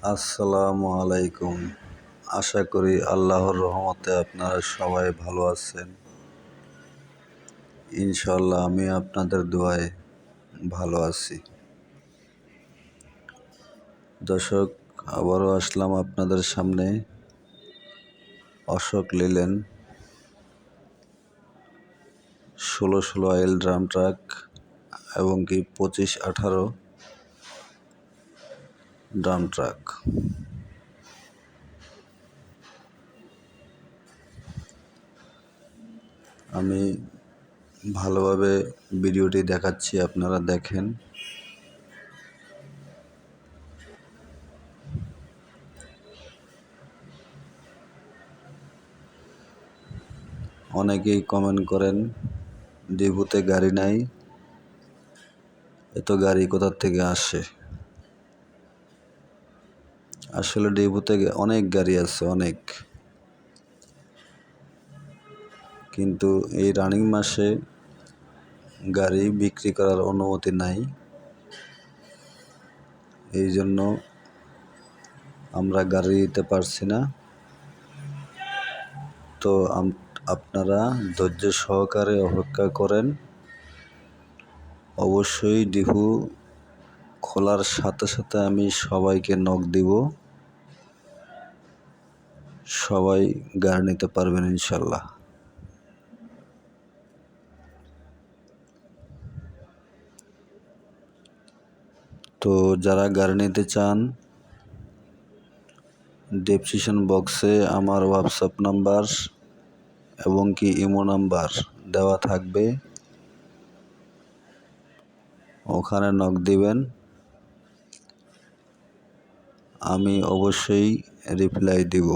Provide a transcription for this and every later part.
আসসালামু আলাইকুম। আশা করি আল্লাহর রহমতে আপনারা সবাই ভালো আছেন। ইনশাআল্লাহ আমি আপনাদের দোয়ায় ভালো আছি। দর্শক, আবারও আসলাম আপনাদের সামনে Ashok Leyland 16 oil drum truck এবং কি 25-18 ড্রাম ট্রাক। আমি ভালোভাবে ভিডিওটি দেখাচ্ছি, আপনারা দেখেন। অনেকেই কমেন্ট করেন ডিপুতে গাড়ি নাই, এত গাড়ি কোথা থেকে আসে। আসলে ডিপুতে অনেক গাড়ি আছে, অনেক, কিন্তু এই রানিং মাসে গাড়ি বিক্রি করার অনুমতি নাই। এই জন্য আমরা গাড়ি দিতে পারছি না। তো আপনারা ধৈর্য সহকারে অপেক্ষা করেন। অবশ্যই ডিপু খোলার সাথে সাথে আমি সবাইকে নক দিব, সবাই গাড়ি নিতে পারবেন ইনশাল্লাহ। তো যারা গাড়ি নিতে চান, ডেসক্রিপশন বক্সে আমার হোয়াটসঅ্যাপ নাম্বার এবং কি ইমো নাম্বার দেওয়া থাকবে, ওখানে নক দিবেন, আমি অবশ্যই রিপ্লাই দিব।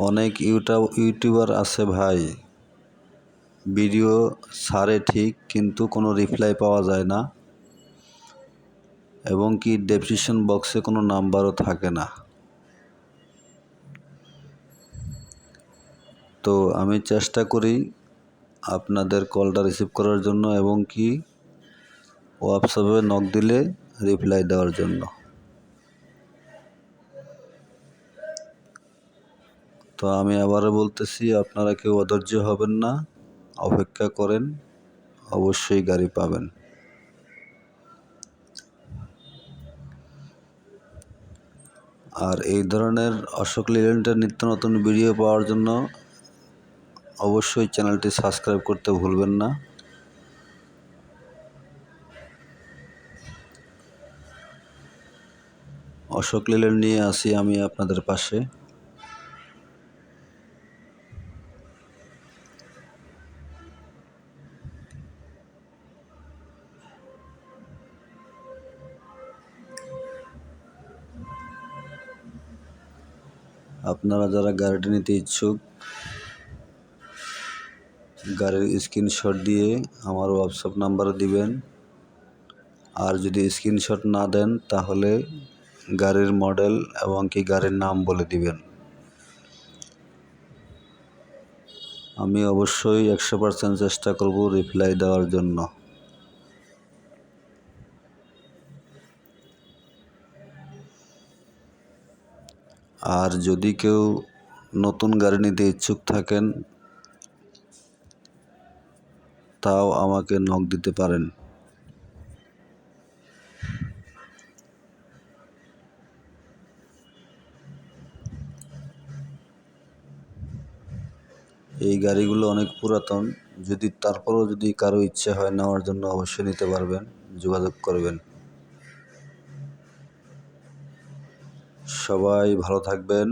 অনেক ইউটিউবার আছে ভাই, ভিডিও ছাড়ে ঠিক, কিন্তু কোনো রিপ্লাই পাওয়া যায় না এবং কি ডেসক্রিপশন বক্সে কোনো নাম্বারও থাকে না। তো আমি চেষ্টা করি আপনাদের কলটা রিসিভ করার জন্য এবং কি হোয়াটসঅ্যাপে নক দিলে রিপ্লাই দেওয়ার জন্য। তো আমি আবারও বলতেছি, আপনারা কেউ অধৈর্য হবেন না, অপেক্ষা করেন, অবশ্যই গাড়ি পাবেন। আর এই ধরনের অশোক লেল্যান্ডের নিত্য নতুন ভিডিও পাওয়ার জন্য অবশ্যই চ্যানেলটি সাবস্ক্রাইব করতে ভুলবেন না। অশোক লেল্যান্ড নিয়ে আসি আমি আপনাদের পাশে। আপনারা যারা গাড়িটি নিতে ইচ্ছুক, গাড়ির স্ক্রিনশট দিয়ে আমার হোয়াটসঅ্যাপ নাম্বারে দিবেন। আর যদি স্ক্রিনশট না দেন তাহলে গাড়ির মডেল এবং কি গাড়ির নাম বলে দিবেন। আমি অবশ্যই 100% চেষ্টা করব রিপ্লাই দেওয়ার জন্য। আর যদি কেউ নতুন গাড়ি নিতে ইচ্ছুক থাকেন, তাও আমাকে নক দিতে পারেন। এই গাড়িগুলো অনেক পুরাতন, তারপরেও যদি কারো ইচ্ছে হয় নেওয়ার জন্য অবশ্যই নিতে পারবেন, যোগাযোগ করবেন। সবাই ভালো থাকবেন।